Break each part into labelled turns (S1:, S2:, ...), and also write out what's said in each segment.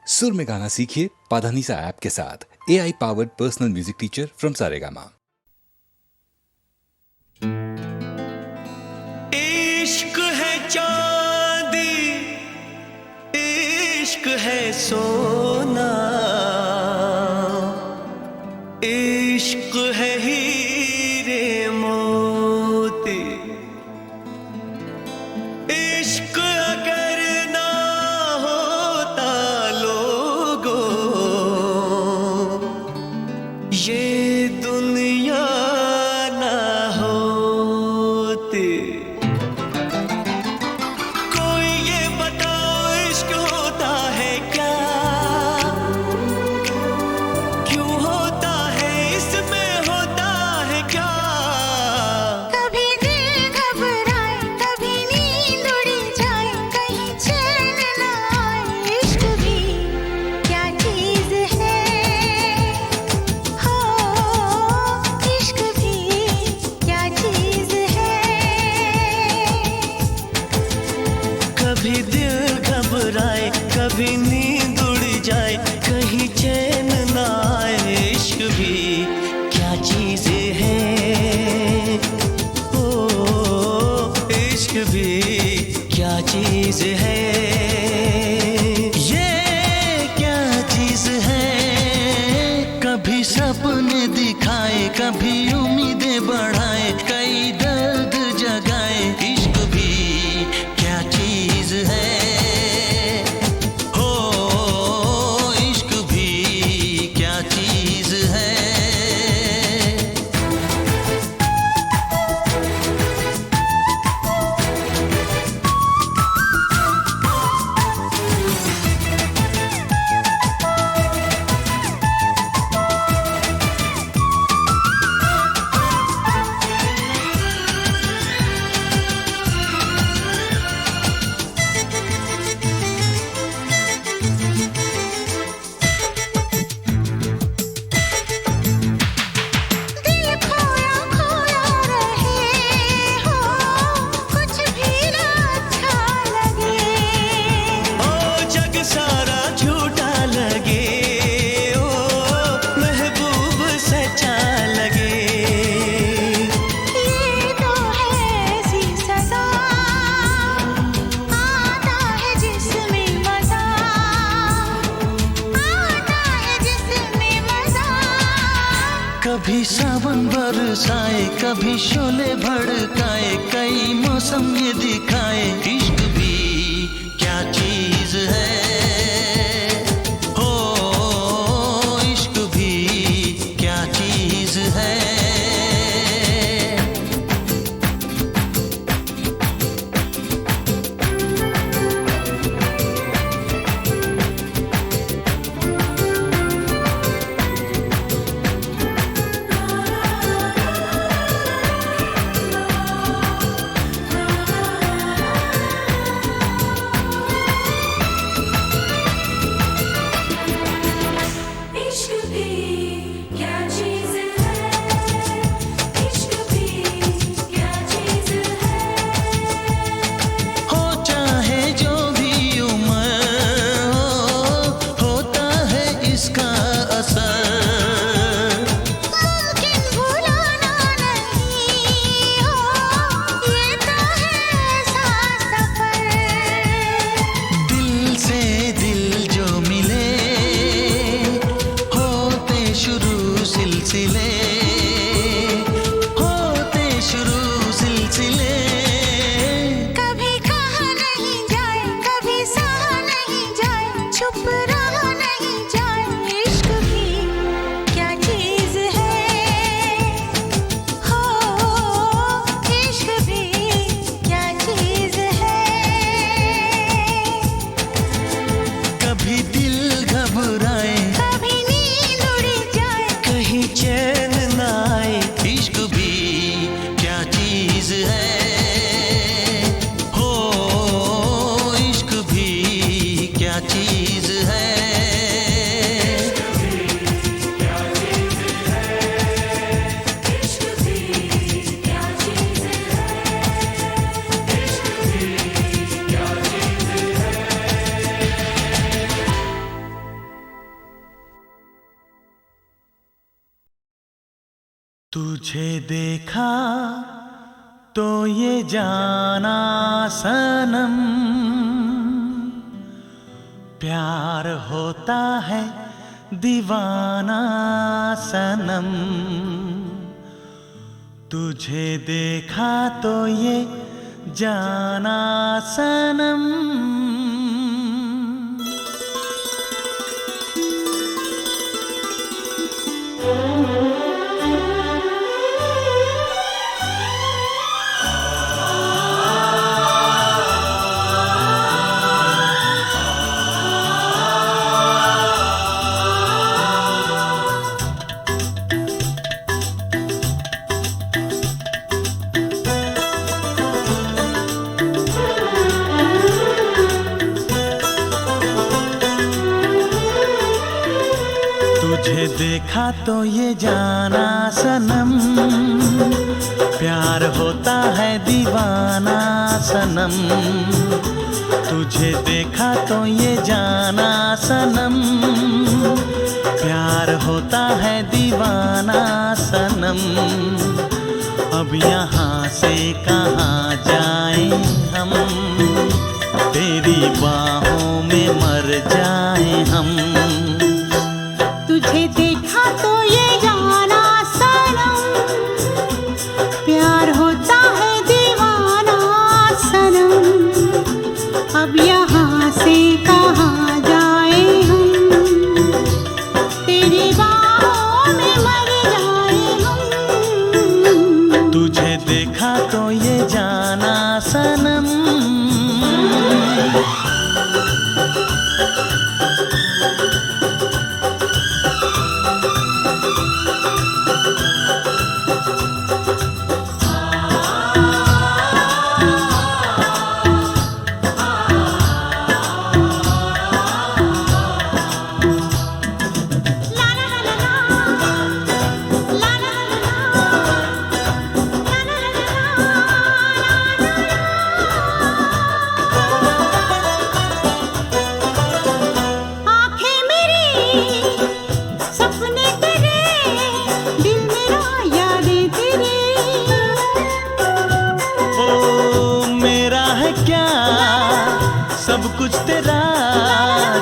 S1: सुर में गाना सीखिए पाधानीसा ऐप के साथ। AI powered personal music teacher from Saregama.
S2: इश्क है चांदी, इश्क है सोना, इश्क है हीरे मोती। इश्क अगर ना होता लोगों, ये दुनिया ना होती। कोई ये बताओ इश्क होता है क्या, क्यों होता है, इसमें होता है क्या।
S3: कभी दिल घबराए, कभी नींद उड़ जाए, कहीं चैन न आए। इश्क भी क्या चीज है, हो इश्क भी क्या चीज है।
S2: कभी दिल घबराए, कभी नींद उड़ जाए, कहीं चैन ना आए। इश्क भी क्या चीज है, ओ इश्क भी क्या चीज है। ये क्या चीज है, कभी सपने दिखाए, कभी उम्मीदें बढ़ाए, कई दर्द जगाए। इश्क भी क्या चीज है, हो इश्क भी क्या चीज है।
S3: दिल खोया खोया रहे हो, कुछ भी ना अच्छा लगे।
S2: ओ जग सारा झूठा लगे, ओ महबूब सच्चा लगे।
S3: ये तो है ऐसी सजा, आता है जिसमें मजा, आता है जिसमें मजा।
S2: कभी सावन बरसाए, कभी शोले भड़काए, कई मौसम ये दिखाए। इश्क भी क्या चीज है, हो इश्क भी क्या चीज है।
S3: इश्क भी क्या चीज है, इश्क भी क्या चीज है।
S2: हो चाहे जो भी उम्र हो, होता है इसका असर।
S3: मुमकिन भुलाना नहीं हो, ये तो है ऐसा सफर।
S2: दिल से दिल जो मिले, होते शुरू सिलसिले, होते शुरू सिलसिले।
S3: कभी कहा नहीं जाए, कभी सहा नहीं जाए, चुप रहा नहीं जाए। इश्क भी क्या चीज है, हो इश्क भी क्या चीज है।
S2: कभी दिल घबराए,
S3: कभी नींद उड़ जाए,
S2: कहीं चैन ना आए। इश्क भी क्या चीज है, हो इश्क भी क्या चीज है। तुझे देखा तो ये जाना सनम, प्यार होता है दीवाना सनम। तुझे देखा तो ये जाना सनम। तुझे देखा तो ये जाना सनम, प्यार होता है दीवाना सनम। तुझे देखा तो ये जाना सनम, प्यार होता है दीवाना सनम। अब यहाँ से कहाँ जाएं हम, तेरी बाहों में मर जाएं हम।
S3: तुझे देखा तो ये जाना सनम, प्यार होता है दीवाना सनम। अब यहाँ से कहाँ जाए हम, तेरी बाहों में मर जाए हम।
S2: तुझे देखा तो ये जाना सनम। सब कुछ तेरा,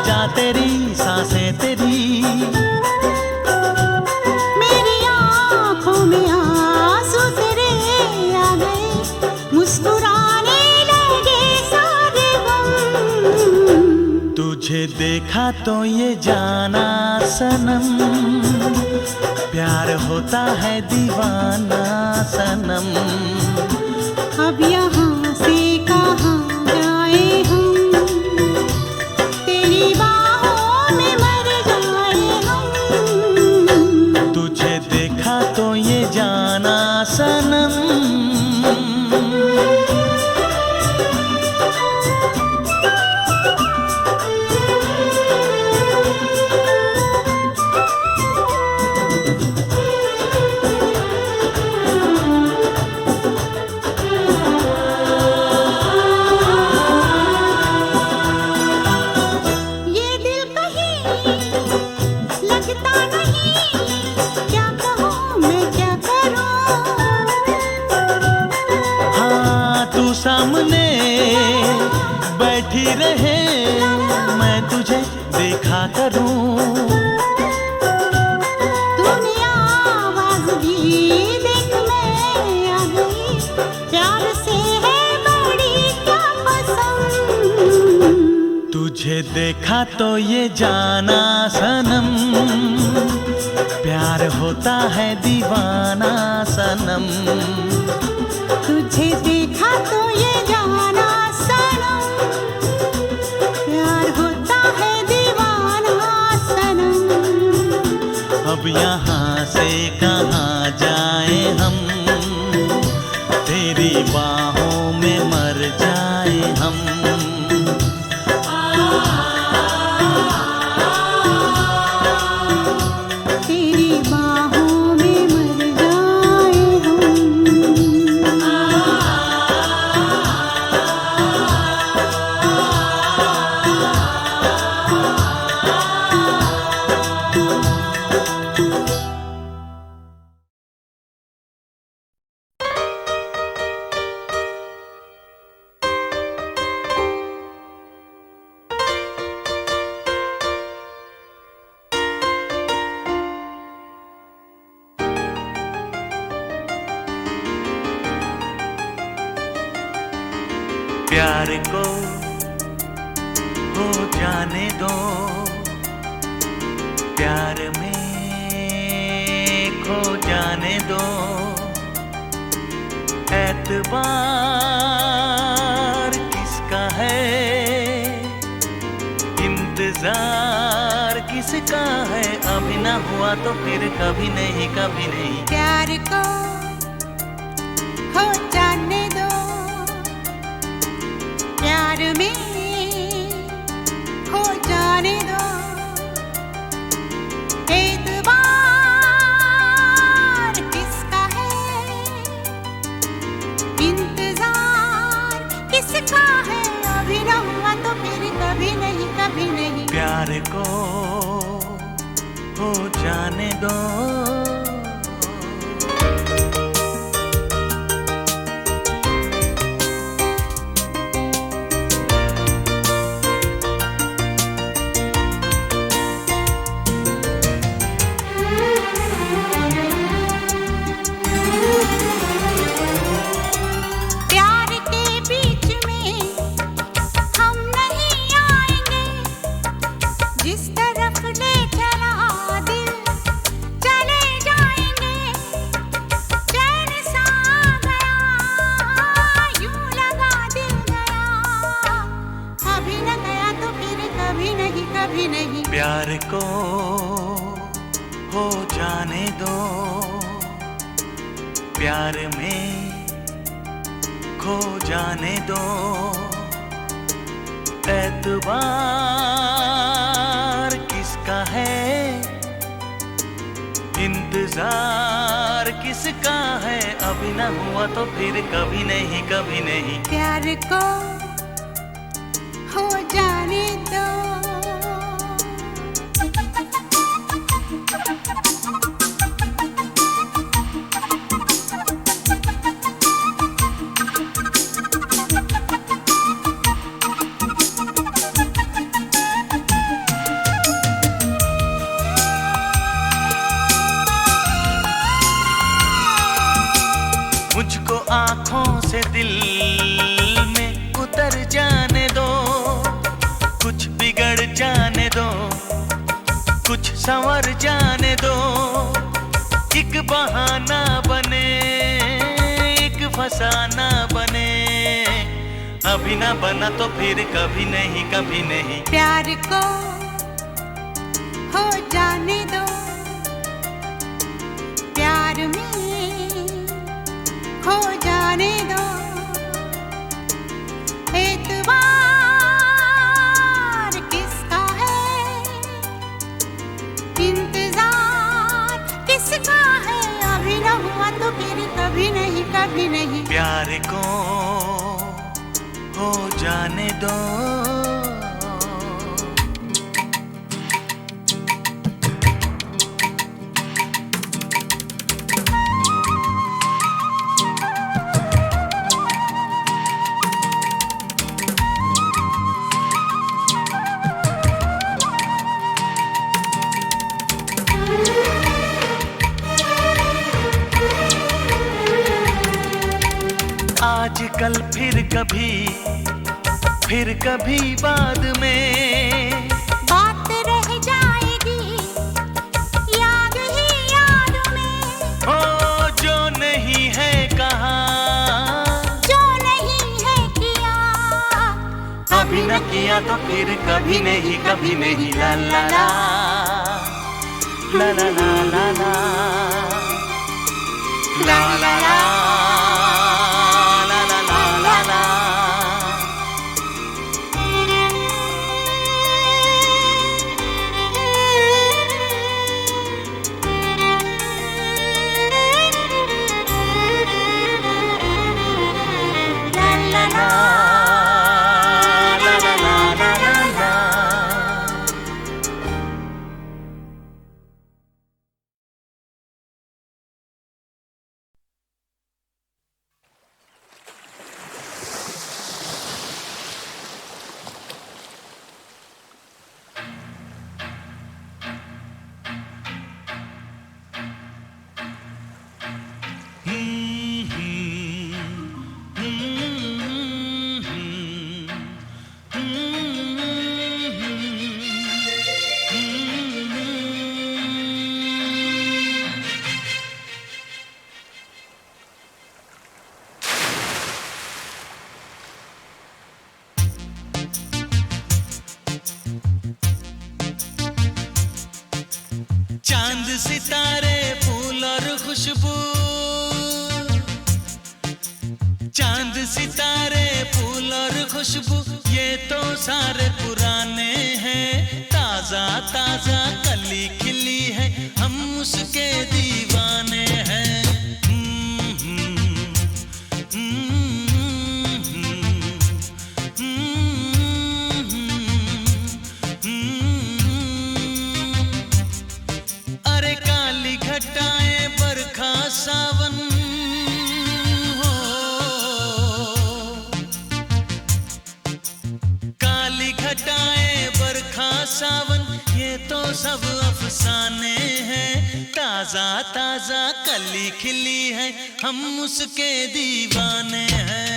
S2: जा तेरी सांसें तेरी।
S3: मेरी आँखों में आंसू तेरे आ गए, मुस्कुराने लगे सारे गम।
S2: तुझे देखा तो ये जाना सनम, प्यार होता है दीवाना सनम।
S3: अब यहाँ से कहाँ जाए हम, तेरी बाहों में मर जाए हम।
S2: तुझे देखा तो ये जाना सनम। सामने बैठी रहे, मैं तुझे देखा करूं।
S3: तूने आवाज दी, देख मैं आ गई, प्यार से है बड़ी क्या पसंद।
S2: तुझे देखा तो ये जाना सनम, प्यार होता है दीवाना सनम।
S3: तुझे देखा तो ये जाना सनम, प्यार होता है दीवाना सनम।
S2: अब यहाँ से कहाँ जाए हम, तेरी बाहों में मर जाए हम। प्यार को हो जाने दो, प्यार में खो जाने दो, एतबार किसका है, इंतजार किसका है, अभी ना हुआ तो फिर कभी नहीं, कभी नहीं।
S3: प्यार को हो जाने दो, प्यार में खो जाने दो, एतबार किसका है, इंतजार किसका है, अभी ना हुआ तो फिर कभी नहीं, कभी नहीं।
S2: प्यार को हो जाने दो।
S3: प्यार के बीच में हम नहीं आएंगे, जिस तरफ ले चला दिल चले जाएंगे, चैन सा गया यूं लगा दिल गया, अभी न गया तो फिर कभी नहीं, कभी नहीं।
S2: प्यार को हो जाने दो, प्यार में खो जाने दो, एतबार किसका है, इंतजार किसका है, अभी ना हुआ तो फिर कभी नहीं, कभी नहीं।
S3: प्यार को हो जाने दो।
S2: मुझको आँखों से दिल में उतर जाने दो, कुछ बिगड़ जाने दो, कुछ संवर जाने दो, एक बहाना बने, एक फसाना बने, अभी ना बना तो फिर कभी नहीं, कभी नहीं।
S3: प्यार को हो जाने दो, प्यार में खो जाने दो, एतबार किसका है, इंतजार किसका है, अभी न हुआ तो फिर कभी नहीं, कभी नहीं।
S2: प्यार को हो जाने दो। आजकल फिर कभी बाद में
S3: बात रह जाएगी याद ही याद में,
S2: हो जो नहीं है कहा,
S3: जो नहीं है किया,
S2: अभी न किया तो फिर कभी नहीं, कभी नहीं। ला ला ला ला ला ला ला ला ला ला ला। चांद सितारे फूल और खुशबू, चांद सितारे फूल और खुशबू ये तो सारे पुराने हैं। ताजा ताजा कली खिली है, हम उसके दीवाने हैं। अरे काली घटाएं बरखा सावन हो, काली घटाएं बरखा सावन ये तो सब अफसाने हैं। ताजा ताजा कली खिली है, हम उसके दीवाने हैं।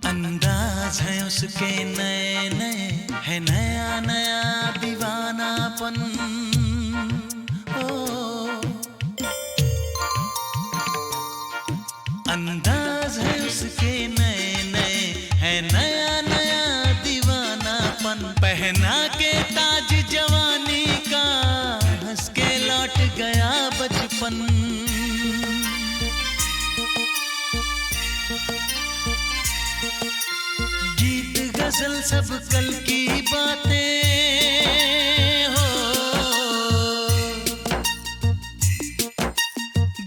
S2: अंदाज है उसके नए नए, है नया नया दीवानापन। ओ अंदाज है उसके नए नए, है नया नया दीवानापन। पहना के ताज जवानी का, हंस के लौट गया बचपन। गीत गजल सब कल की बातें हो,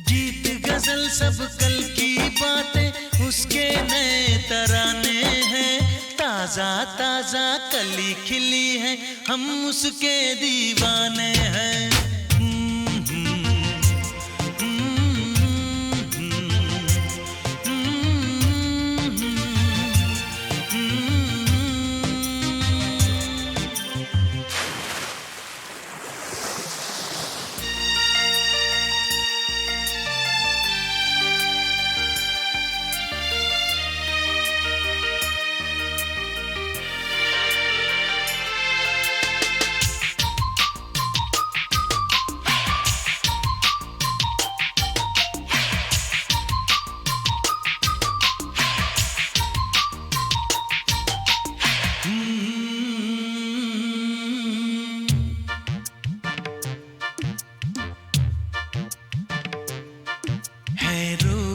S2: गीत गजल सब कल की बातें उसके नए तराने हैं। ताजा ताजा कली खिली है, हम उसके दीवाने हैं।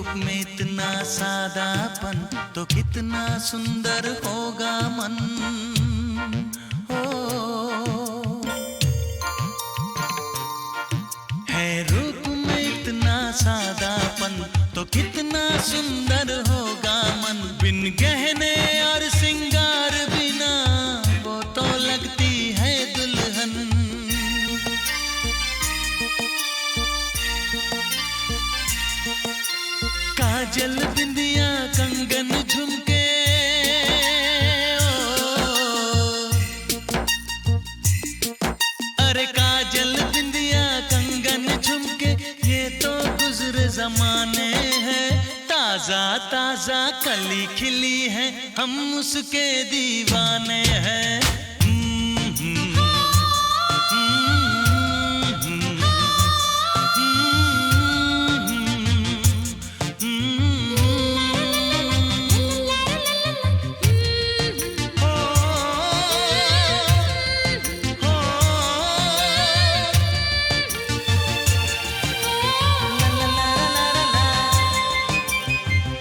S2: में इतना सादापन तो कितना सुंदर होगा मन। हो है रूप में इतना सादापन तो कितना सुंदर होगा मन। बिन गहने और सिंगार बिना वो तो लगती है दुल्हन। काजल बिंदिया कंगन झुमके अरे काजल बिंदिया कंगन झुमके ये तो गुजरे जमाने हैं। ताजा ताजा कली खिली है हम उसके दीवाने हैं।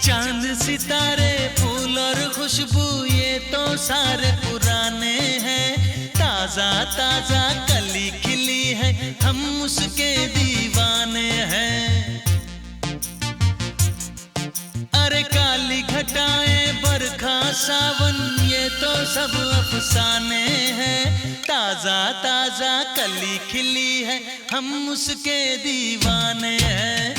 S2: चांद सितारे फूल और खुशबू ये तो सारे पुराने हैं। ताजा ताजा कली खिली है हम उसके दीवाने हैं। अरे काली घटाएं बरखा सावन ये तो सब अफसाने हैं। ताजा ताजा कली खिली है, हम उसके दीवाने हैं।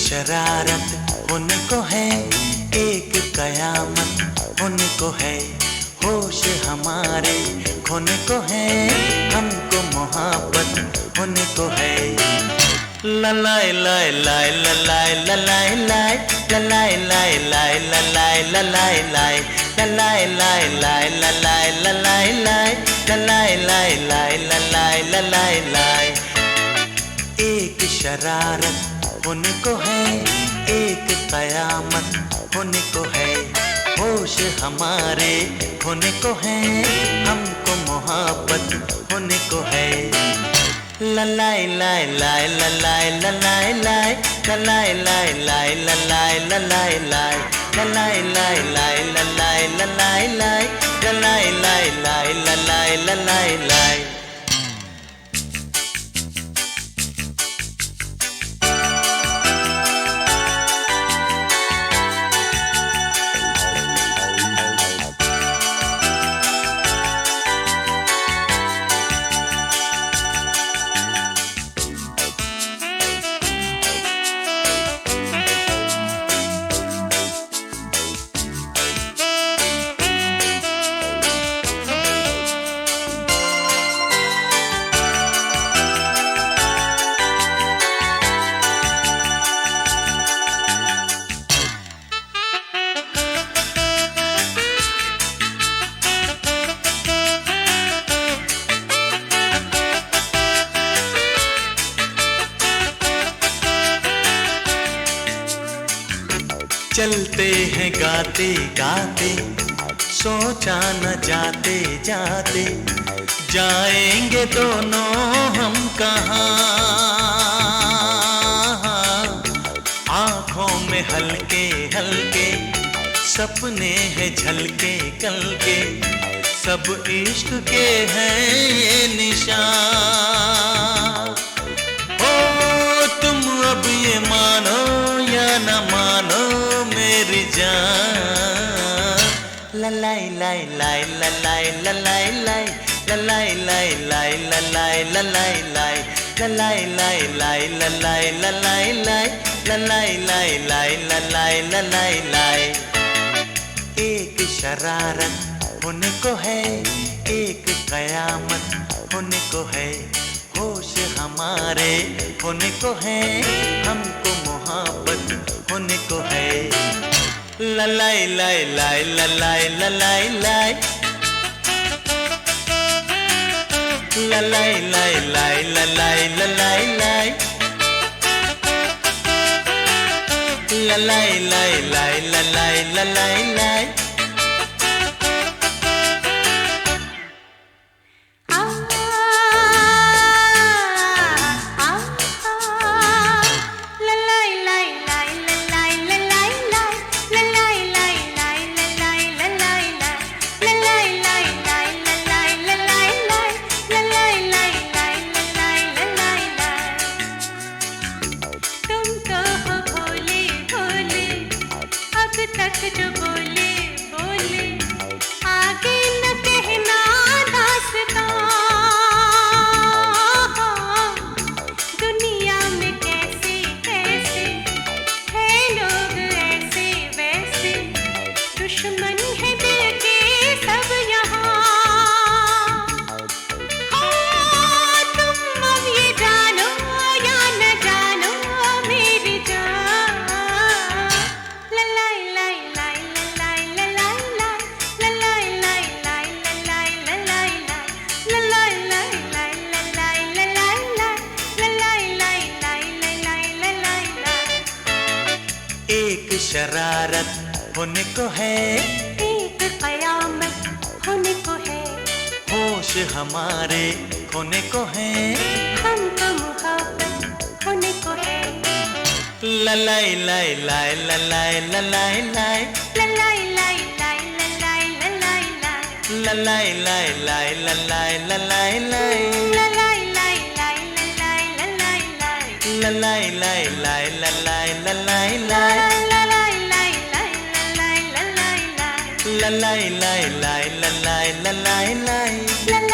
S2: शरारत उनको है, एक कयामत उनको है। होश हमारे खोने को है, हमको मोहब्बत उनको है। ललाए लाए लाए ललाए ललाए लाए ललाए लाए लाए ललाए ललाए लाए ललाए लाए लाए ललाए ललाए लाए ललाए लाए लाए ललाए ललाए लाए। एक शरारत उनको है, एक कयामत उनको है। होश हमारे होने को है, हमको मोहब्बत होने को है। ललाए लाए लाए ललाए ललाए लाए ललाए लाए लाए ललाए ललाए लाए ललाए लाए लाए ललाए ललाए लाए ललाए लाए लाए ललाए ललाए लाए। चलते हैं गाते गाते, सोचा न जाते जाते, जाएंगे दोनों हम कहाँ। आँखों में हल्के हल्के सपने हैं झलके कल के, सब इश्क के हैं ये निशान। ओ तुम अब ये मानो या न मानो मेरी जान। ललाई लाई लाई ललाई ललाई लाई ललाई लाई लाई ललाई ललाई लाई ललाई लाई लाई ललाई ललाई लाई ललाई लाई लाई ललाई ललाई लाई। एक शरारत उनको है, एक कयामत उनको है। होश हमारे होने को है, हमको मोहब्बत होने को है। ललाई लाई लाई ललाई ललाई लाई ललाई लाई लाई ललाई ललाई लाई ललाई लाई लाई ललाई ललाई लाई। शरारत होने को है,
S3: एक कयामत होने को है,
S2: होश हमारे खोने को है,
S3: हमको मोहब्बत होने को है।
S2: ललाई लाई लाई ललाई ललाई लाई,
S3: ललाई लाई लाई ललाई ललाई लाई,
S2: ललाई लाई लाई ललाई ललाई लाई,
S3: ललाई लाई लाई ललाई ललाई लाई,
S2: ललाई लाई लाई ललाई ललाई लाई,
S3: ललाई लाई लाई ललाई ललाई लाई,
S2: ललाई लाई लाई ललाई ललाई लाई।
S3: ललाई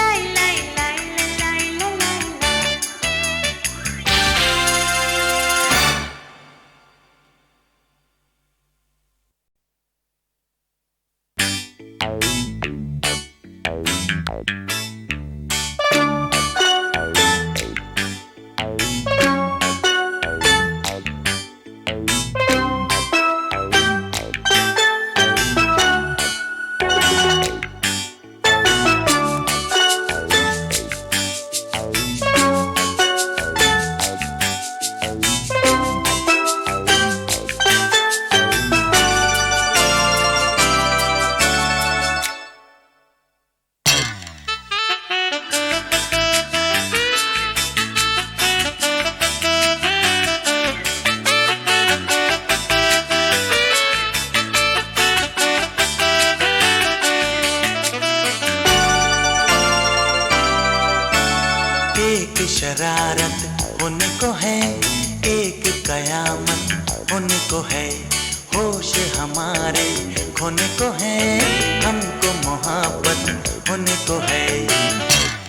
S3: लाई लाई ललाई ललाई लाई।
S2: एक शरारत होने को है, एक कयामत होने को है, होश हमारे खोने को है, हमको मोहब्बत होने को है।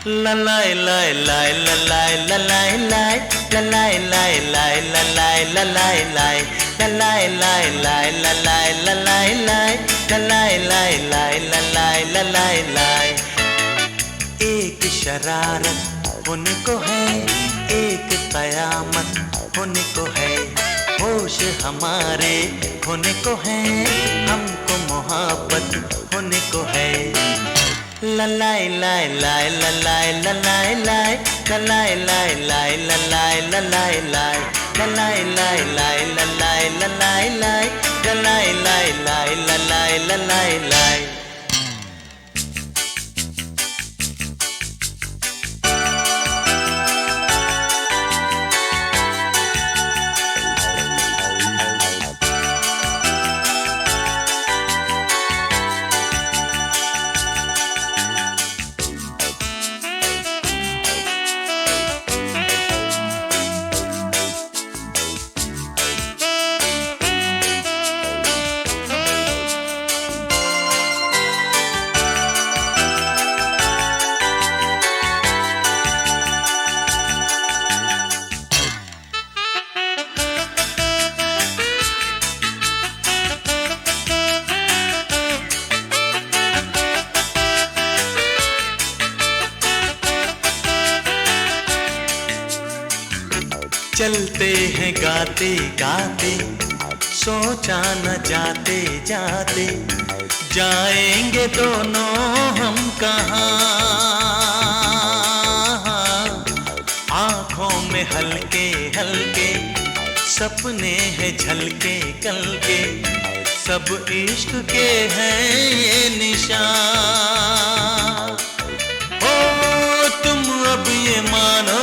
S2: ललाई लाई लाई ललाई ललाई लाई, ललाई लाई लाई ललाई ललाई लाई, ललाई लाई लाई ललाई ललाई लाई, ललाई लाई लाई ललाई ललाई लाई। एक शरारत होने को है, एक कयामत होने को है, होश हमारे खोने को है, हमको मोहब्बत होने को है। ललाई लाई लाई ललाई ललाई लाई, ललाई लाई लाई ललाई ललाई लाई, ललाई लाई लाई ललाई ललाई लाई, ललाई लाई लाई ललाई ललाई लाई। चलते हैं गाते गाते, सोचा न जाते जाते, जाएंगे दोनों हम कहाँ। आँखों में हल्के हल्के सपने हैं झलके कल के, सब इश्क के हैं ये निशान। ओ तुम अब ये मानो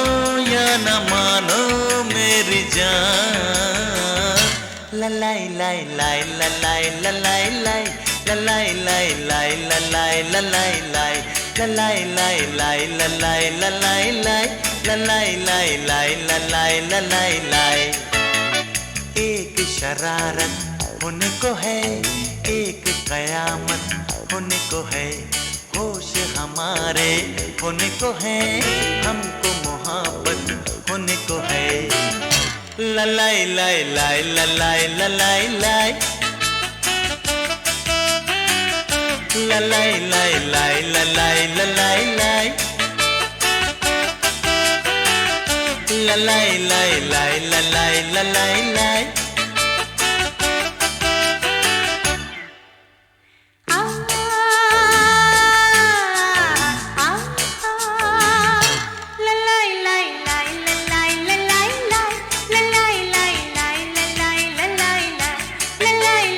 S2: या न मानो मेरी जान। ललाई लाई लाई ललाई ललाई लाई, ललाई लाई लाई ललाई ललाई लाई, ललाई लाई लाई ललाई ललाई लाई, ललाई लाई लाई ललाई ललाई लाई। एक शरारत होने को है, एक कयामत होने को है, होश हमारे होने को है, हमको मोहब्बत होने को है। ललाई लाई लाई ललाई ललाई लाई, ललाई लाई लाई ललाई ललाई लाई, ललाई लाई लाई ललाई ललाई लाई।
S3: ललाई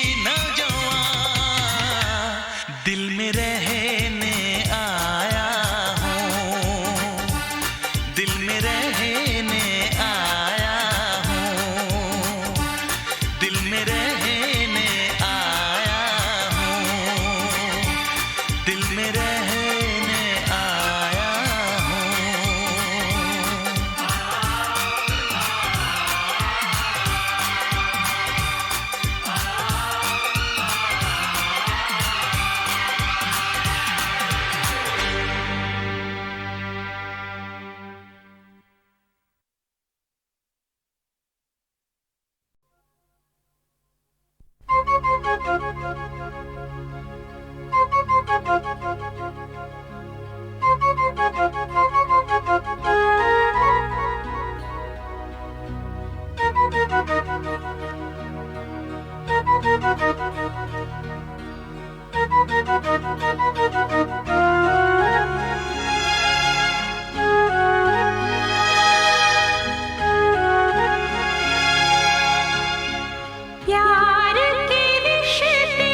S3: प्यार के रिश्ते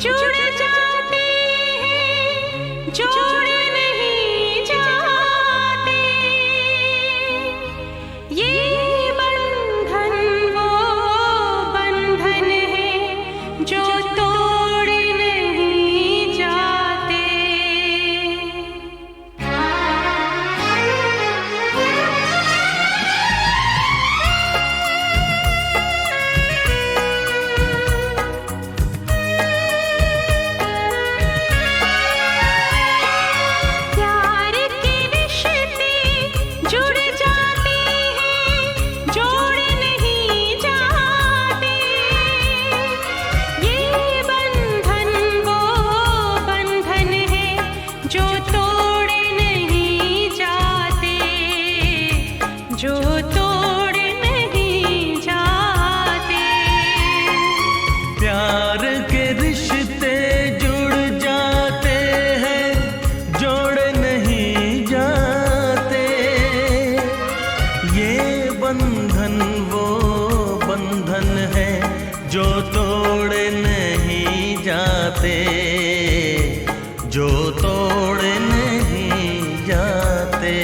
S3: जुड़ जाते हैं, जोड़ नहीं जाते। ये बंधन वो बंधन है जो तोड़ नहीं जाते। प्यार के रिश्ते जुड़ जाते हैं, जोड़ नहीं जाते। ये बंधन वो बंधन है जो तोड़ नहीं जाते, जो तोड़ नहीं जाते।
S2: प्यार के रिश्ते जुड़ जाते हैं, जोड़ नहीं जाते। ये बंधन वो बंधन है जो तोड़ नहीं जाते, जो तोड़ नहीं जाते।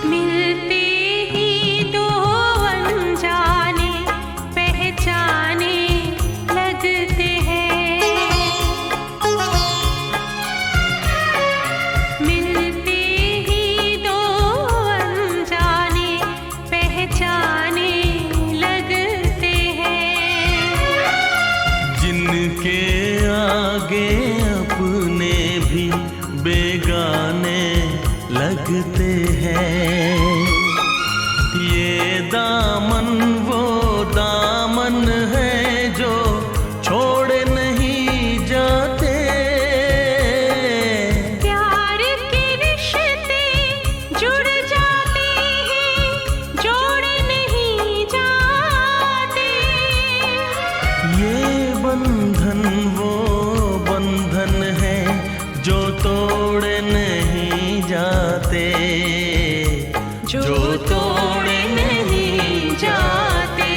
S3: मिलते ही दो अनजाने पहचाने लगते हैं। मिलते ही दो अनजाने पहचाने लगते हैं।
S2: जिनके आगे अपने भी बेगाने लगते हैं। ये दामन वो दामन है जो छोड़ नहीं जाते।
S3: प्यार के रिश्ते जुड़ जाते हैं, जोड़ नहीं जाते।
S2: ये बंधन वो बंधन है जो तोड़ नहीं जाते, जो तोड़ नहीं जाते।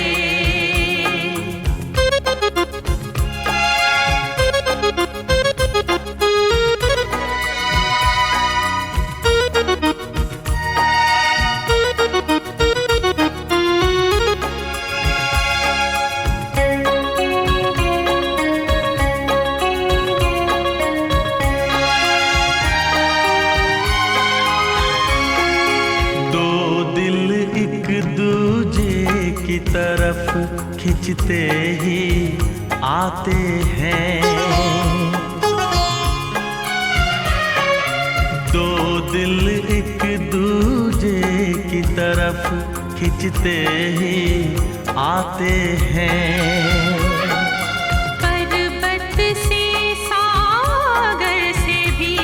S2: दो दिल एक दूजे की तरफ खिंचते ही आते हैं। दो दिल एक दूजे की तरफ खिंचते ही आते हैं।
S3: पर्वत से सागर से भी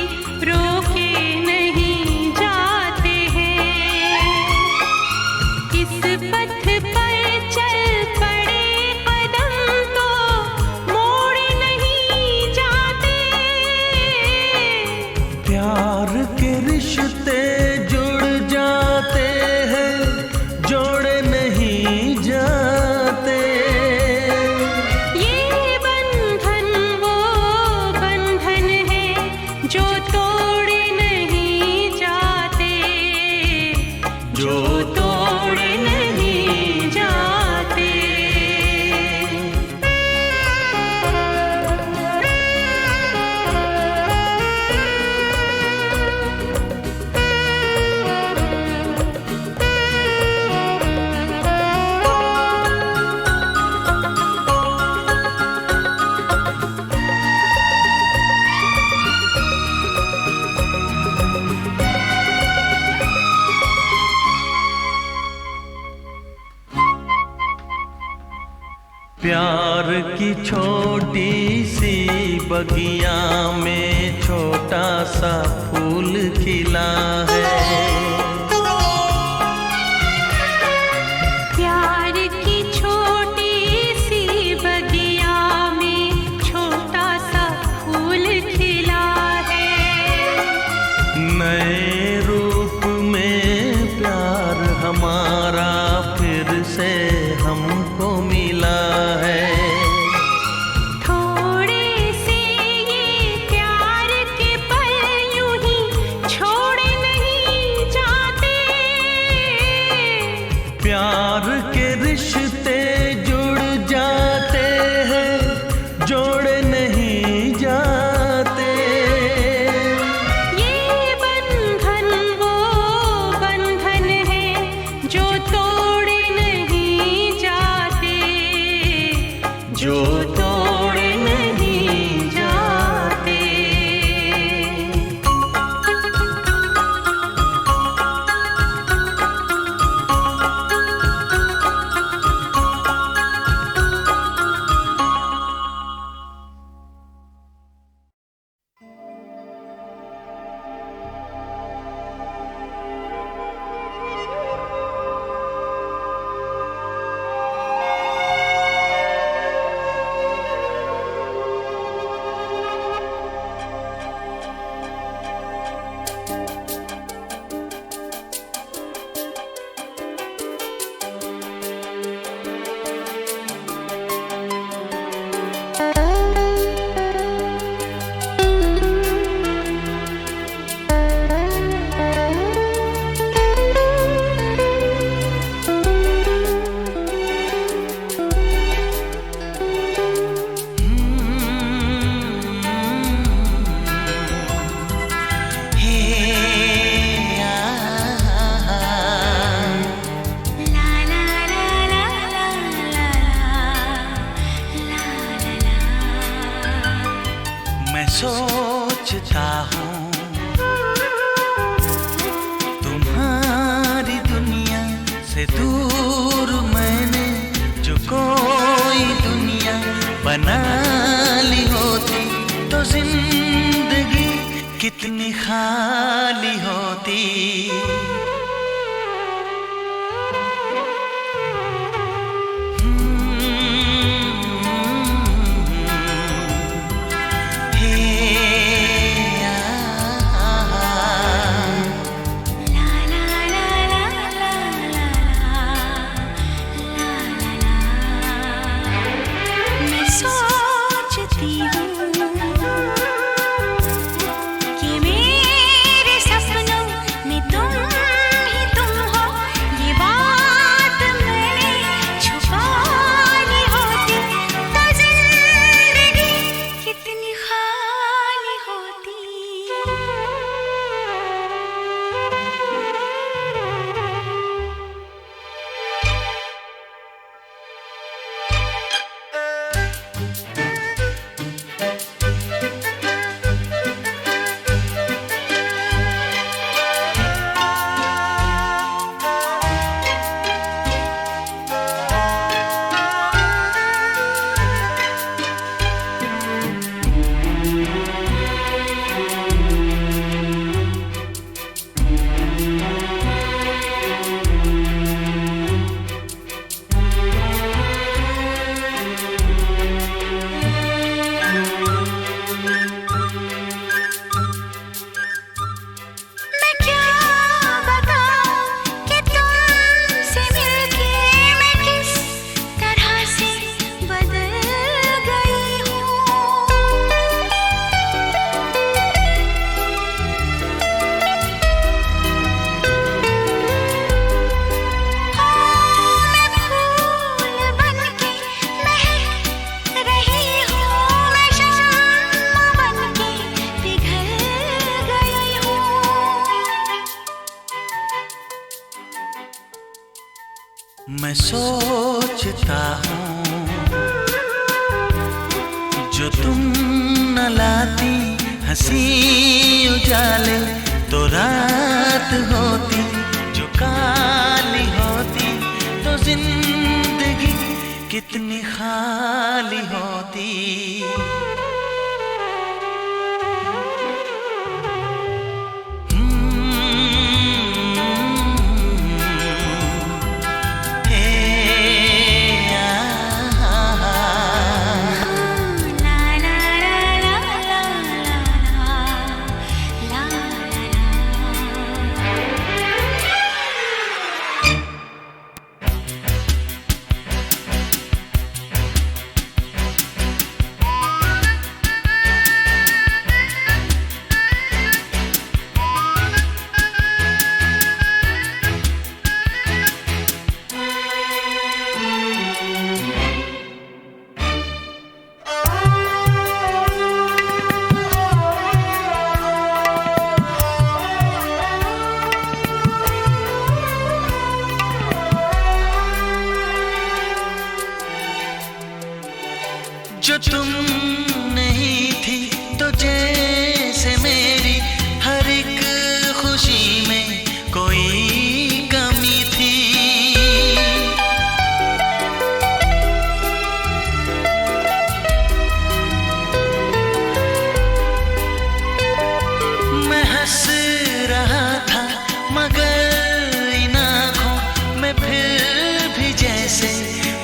S3: रोके नहीं जाते हैं। इस पथ पर चल पड़े कदम तो मोड़ नहीं जाते।
S2: प्यार के रिश्ते जुड़ जाते हैं, जोड़ नहीं जाते।
S3: ये बंधन वो बंधन है जो तोड़ नहीं जाते, जो तोड़ नहीं जाते।
S2: प्यार की छोटी सी बगिया में छोटा सा फूल खिला है।
S3: प्यार की छोटी सी बगिया में छोटा सा फूल खिला है।
S2: नए रूप में प्यार हमारा फिर से हमको मिला है।
S3: थोड़े से ये प्यार के पल यूं ही छोड़े नहीं जाते।
S2: प्यार के रिश्ते जुड़ जाते हैं, जोड़े नहीं जाते।
S3: ये बंधन वो बंधन है जो तोड़े नहीं जाते, जो तोड़े नहीं जाते।
S2: मैं सोचता हूँ तुम्हारी दुनिया से दूर मैंने जो कोई दुनिया बना ली होती तो जिंदगी कितनी खाली होती।
S3: मैं सोचती हूँ कि मेरे सपनों में तुम ही तुम हो। ये बात मैंने छुपा ली होती तो जिंदगी कितनी खाली होती। मैं क्या बताऊं कि तुमसे मिलके मैं किस तरह से बदल गई हूँ। मैं फूल बनके महक रही हूँ, मैं शम्मा बनके पिघल गई हूँ।
S2: मैं सोचता हूँ जो तुम न लाती हंसी उजाले तो रात होती, जो काली होती तो जिंदगी कितनी खाली जो तुम नहीं थी तो जैसे मेरी हर एक खुशी में कोई कमी थी। मैं हंस रहा था मगर इन आँखों में फिर भी जैसे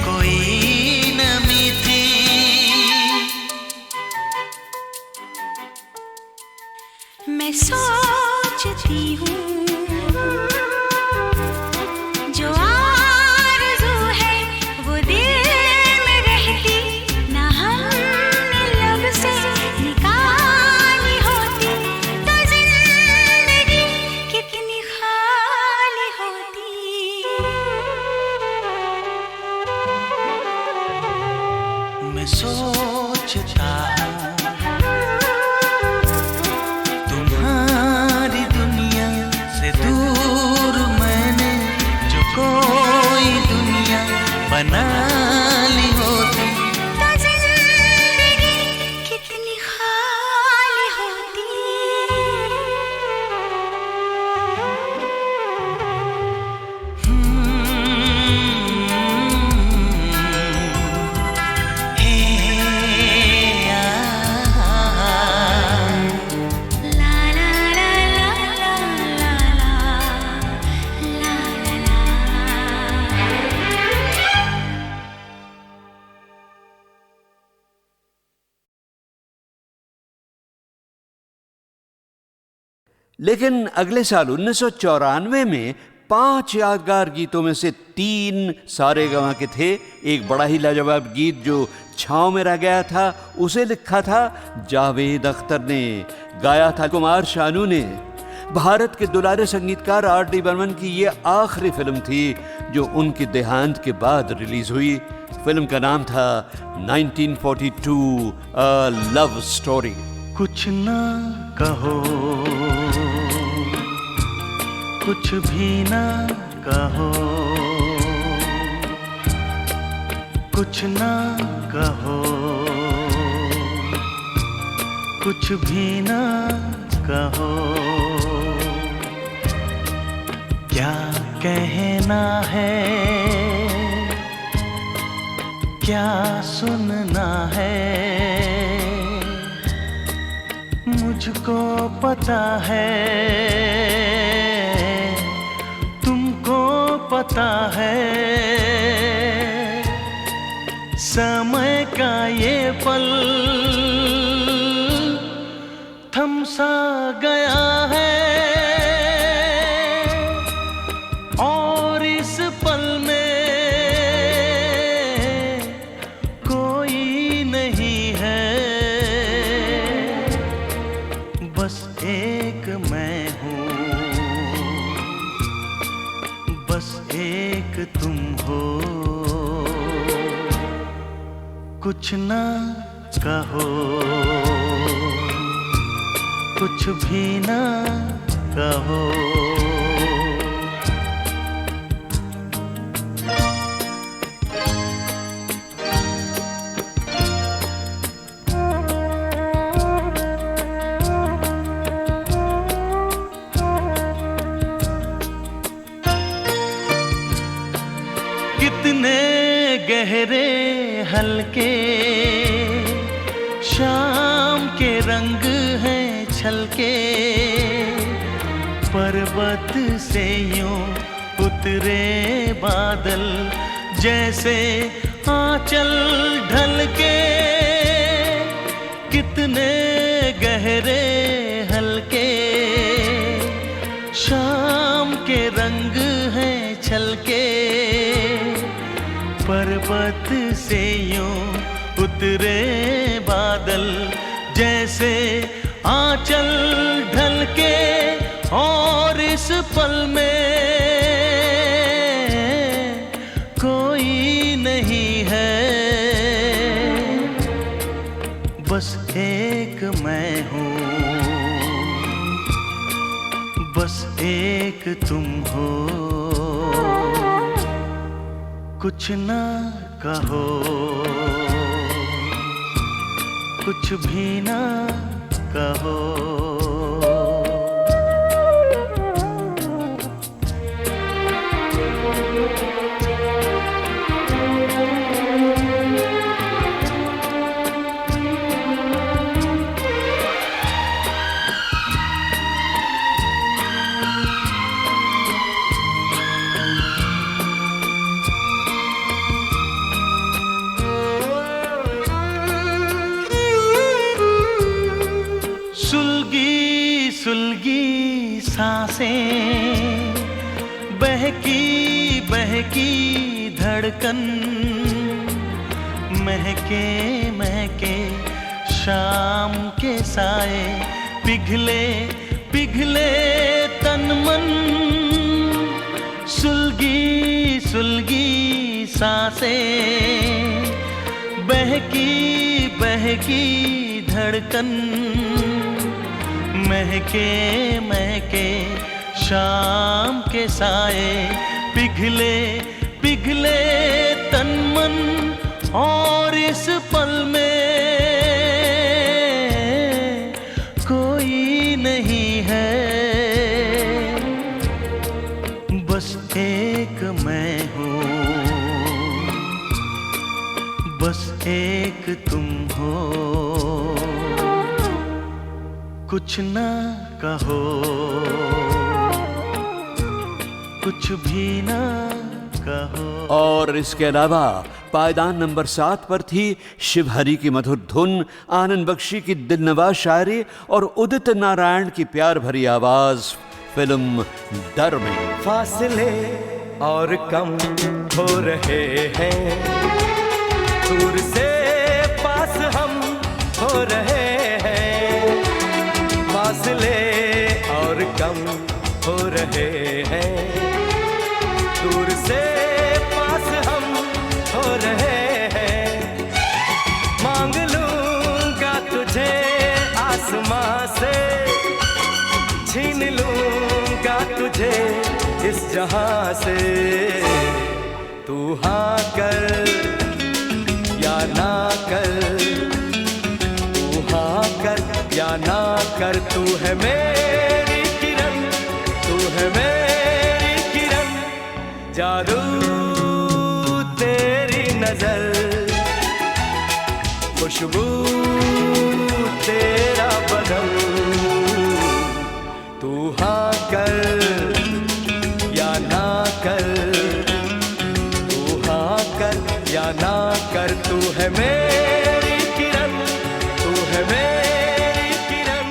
S2: कोई नमी थी।
S3: मैं सोचती हूँ जो आरज़ू है वो दिल में रहती, ना हमने लब से निकाली होती तो जिंदगी कितनी खाली होती।
S2: मैं सोचता हूँ तुम्हारी दुनिया से दूर मैंने जो कोई दुनिया बना ली होती
S3: तो जिंदगी कितनी खाली होती। ला ला ला ला ला ला ला
S4: लेकिन अगले साल 1994 में 5 यादगार गीतों में से 3 सारेगामा के थे। एक बड़ा ही लाजवाब गीत जो छाँव में रह गया था, उसे लिखा था जावेद अख्तर ने, गाया था कुमार शानू ने। भारत के दुलारे संगीतकार R.D. बर्मन की ये आखिरी फिल्म थी जो उनके देहांत के बाद रिलीज हुई। फिल्म का नाम था 1942 अ लव स्टोरी।
S2: कुछ ना कहो, कुछ भी ना कहो, कुछ ना कहो, कुछ भी ना कहो। क्या कहना है, क्या सुनना है, मुझको पता है, तुमको पता है। समय का ये पल थम सा गया है और इस पल में कोई नहीं है, बस एक मैं हूँ, बस एक तुम हो। कुछ ना कहो, कुछ भी ना कहो। कितने गहरे हल्के शाम के रंग हैं छलके, पर्वत से यूं उतरे बादल जैसे आंचल ढलके। कितने गहरे हल्के शाम के रंग हैं छलके, पर्वत से यूं उतरे बादल जैसे आंचल ढलके। और इस पल में कोई नहीं है, बस एक मैं हूँ, बस एक तुम हो। कुछ ना कहो, कुछ भी ना कहो। सुलगी सुलगी सांसें, बहकी बहकी धड़कन, महके महके शाम के साए, पिघले पिघले तन मन। सुलगी सुलगी सांसें, बहकी बहकी धड़कन, महके महके शाम के साए, पिघले पिघले तन मन। और इस पल में कोई नहीं है, बस एक मैं हूँ, बस एक तुम हो। कुछ ना कहो, कुछ भी ना कहो।
S4: और इसके अलावा पायदान नंबर 7 पर थी शिवहरी की मधुर धुन, आनंद बख्शी की दिलनवाज शायरी और उदित नारायण की प्यार भरी आवाज फिल्म डर में।
S5: फासले और कम हो रहे हैं, दूर से पास हम हो रहे हैं। फासले और कम हो रहे हैं, दूर से पास हम हो रहे हैं। मांग लूंगा तुझे आसमां से, छीन लूंगा तुझे इस जहां से। तू हाँ कर या ना कर, तू हाँ कर या ना कर। तू है मेरी किरण, तू है मेरी किरण, जादू तेरी नजर, खुशबू तेरा बदन। तू हाँ कर या ना कर, तू हाँ कर या ना कर। तू है मेरी किरण, तू है मेरी किरण।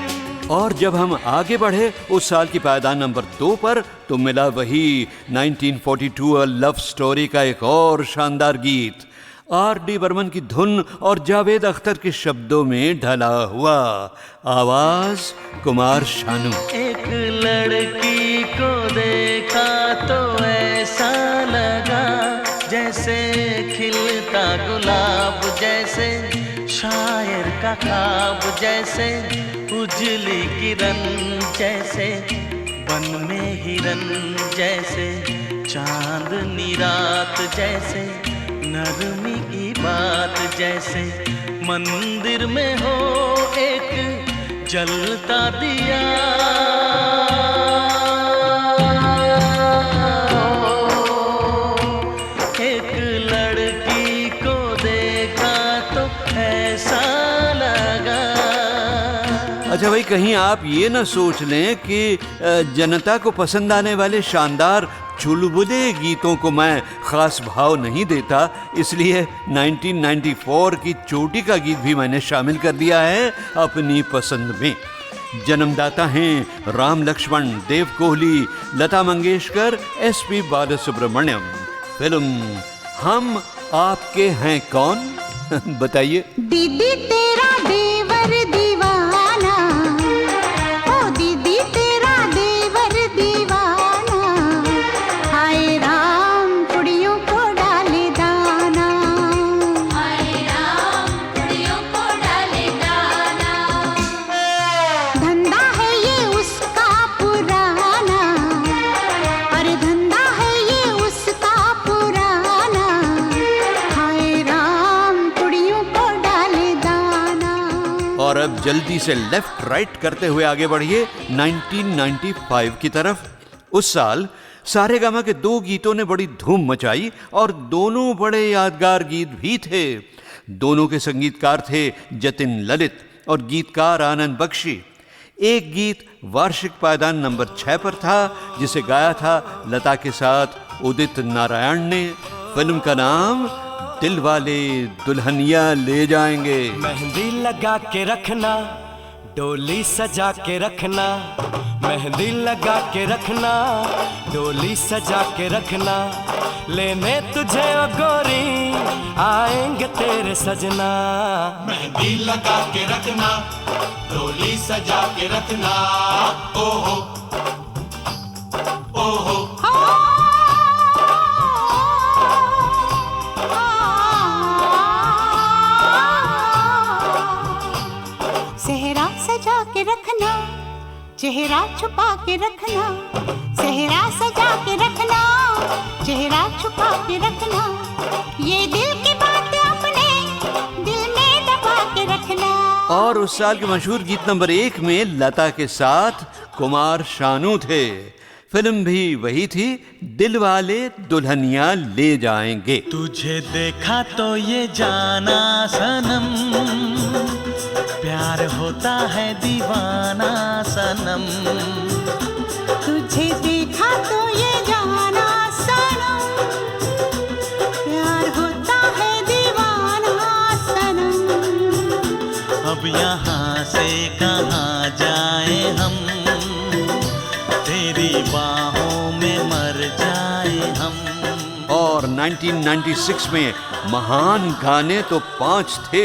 S4: और जब हम आगे बढ़े उस साल की पायदान नंबर 2 पर, तो मिला वही 1942 अ लव स्टोरी का एक और शानदार गीत, R.D. बर्मन की धुन और जावेद अख्तर के शब्दों में ढला हुआ, आवाज कुमार शानू।
S2: एक लड़की को देखा तो ऐसा लगा जैसे खिलता गुलाब, जैसे शायर का ख्वाब, जैसे उजली किरण, जैसे बन में हिरन, जैसे चांदनी रात, जैसे नरमी की बात, जैसे मंदिर में हो एक जलता दिया। एक लड़की को देखा तो ऐसा लगा।
S4: अच्छा भाई, कहीं आप ये ना सोच लें कि जनता को पसंद आने वाले शानदार चुलबुले गीतों को मैं खास भाव नहीं देता, इसलिए 1994 की चोटी का गीत भी मैंने शामिल कर दिया है अपनी पसंद में। जन्मदाता हैं राम लक्ष्मण, देव कोहली, लता मंगेशकर, SP बालासुब्रमण्यम। फिल्म हम आपके हैं कौन, बताइए।
S3: दीदी तेरा देवर दीवाना, ओ दीदी तेरा देवर दीवाना, हाय राम कुड़ियों को डाले दाना, हाय राम कुड़ियों को डाले दाना। धंधा है ये उसका पुराना, अरे धंधा है ये उसका पुराना, हाय राम कुड़ियों को डाले दाना।
S4: जल्दी से लेफ्ट राइट करते हुए आगे बढ़िए 1995 की तरफ। उस साल सारेगामा के 2 गीतों ने बड़ी धूम मचाई और दोनों बड़े यादगार गीत भी थे। दोनों के संगीतकार थे जतिन ललित और गीतकार आनंद बख्शी। एक गीत वार्षिक पायदान नंबर 6 पर था, जिसे गाया था लता के साथ उदित नारायण ने। फिल्म का नाम दिलवाले दुल्हनिया ले जाएंगे।
S5: मेहंदी लगा के रखना, डोली सजा के रखना, मेहंदी लगा के रखना, डोली सजा के रखना, लेने तुझे ओ गोरी आएंगे तेरे सजना।
S6: मेहंदी लगा के रखना, डोली सजा के रखना, ओहो ओहो।
S3: सेहरा सजा के रखना, चेहरा छुपा के रखना, सेहरा सजा के रखना, चेहरा छुपा के रखना, ये दिल की बात अपने दिल में दबा के रखना।
S4: और उस साल के मशहूर गीत नंबर 1 में लता के साथ कुमार शानू थे। फिल्म भी वही थी, दिलवाले दुल्हनिया ले जाएंगे।
S2: तुझे देखा तो ये जाना सनम, प्यार होता है दीवाना सनम।
S3: तुझे देखा तो ये जाना सनम, प्यार होता है दीवाना सनम।
S2: अब यहाँ से कहाँ जाए हम, तेरी बाहों में मर जाए हम।
S4: और 1996 में महान गाने तो 5 थे,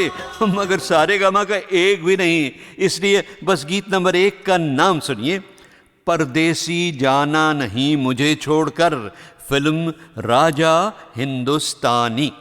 S4: मगर सारेगामा का एक भी नहीं। इसलिए बस गीत नंबर 1 का नाम सुनिए, परदेसी जाना नहीं मुझे छोड़कर, फिल्म राजा हिंदुस्तानी।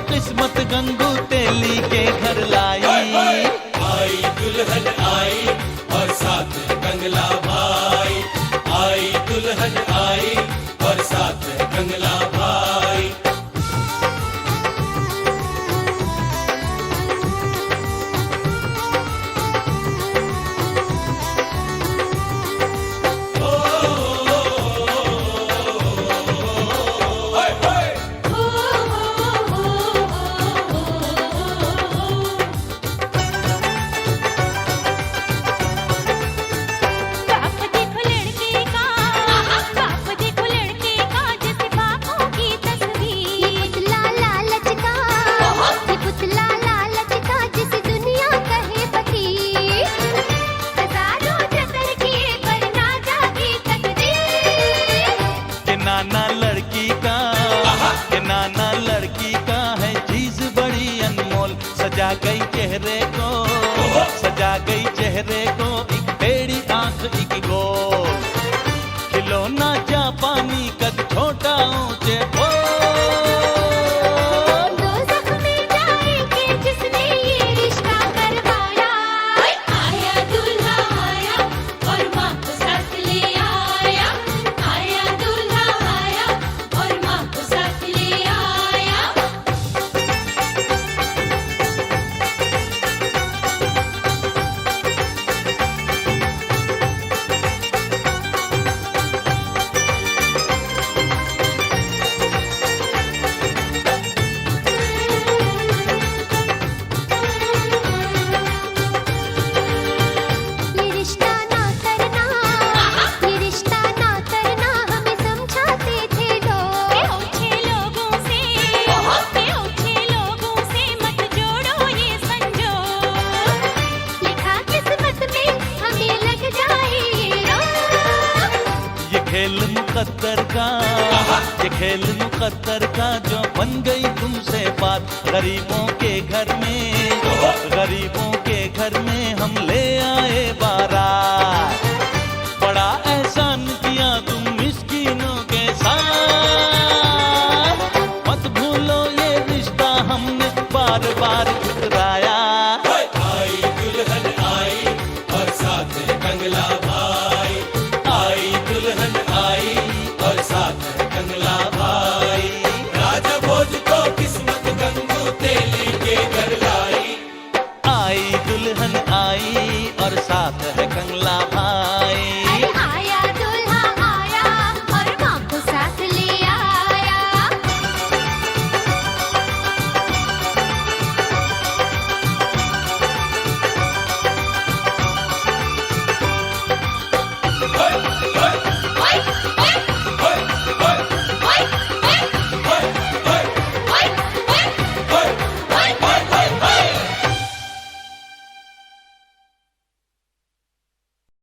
S2: किस्मत गंगू तेली के घर लाई।
S6: आई दुल्हन आई और साथ कंगला भाई, आई दुल्हन आई और साथ कंगला भाई।
S2: मुकद्दर का, ये खेल मुकद्दर का जो बन गई तुमसे बात। गरीबों के घर में, गरीबों के घर में हम ले आए बारात। बड़ा एहसान किया तुम मिस्कीनों के साथ, मत भूलो ये रिश्ता हमने बार बार ठुकराया।
S6: आई दुल्हन आई और साथ है कंगला भाई, आई दुल्हन आई और साथ है कंगला भाई। राजा भोज को किस्मत गंगू तेली के घर लाई।
S2: आई दुल्हन आई और साथ है कंगला भाई।
S3: अरे आया दूल्हा आया और माँ को साथ ले आया।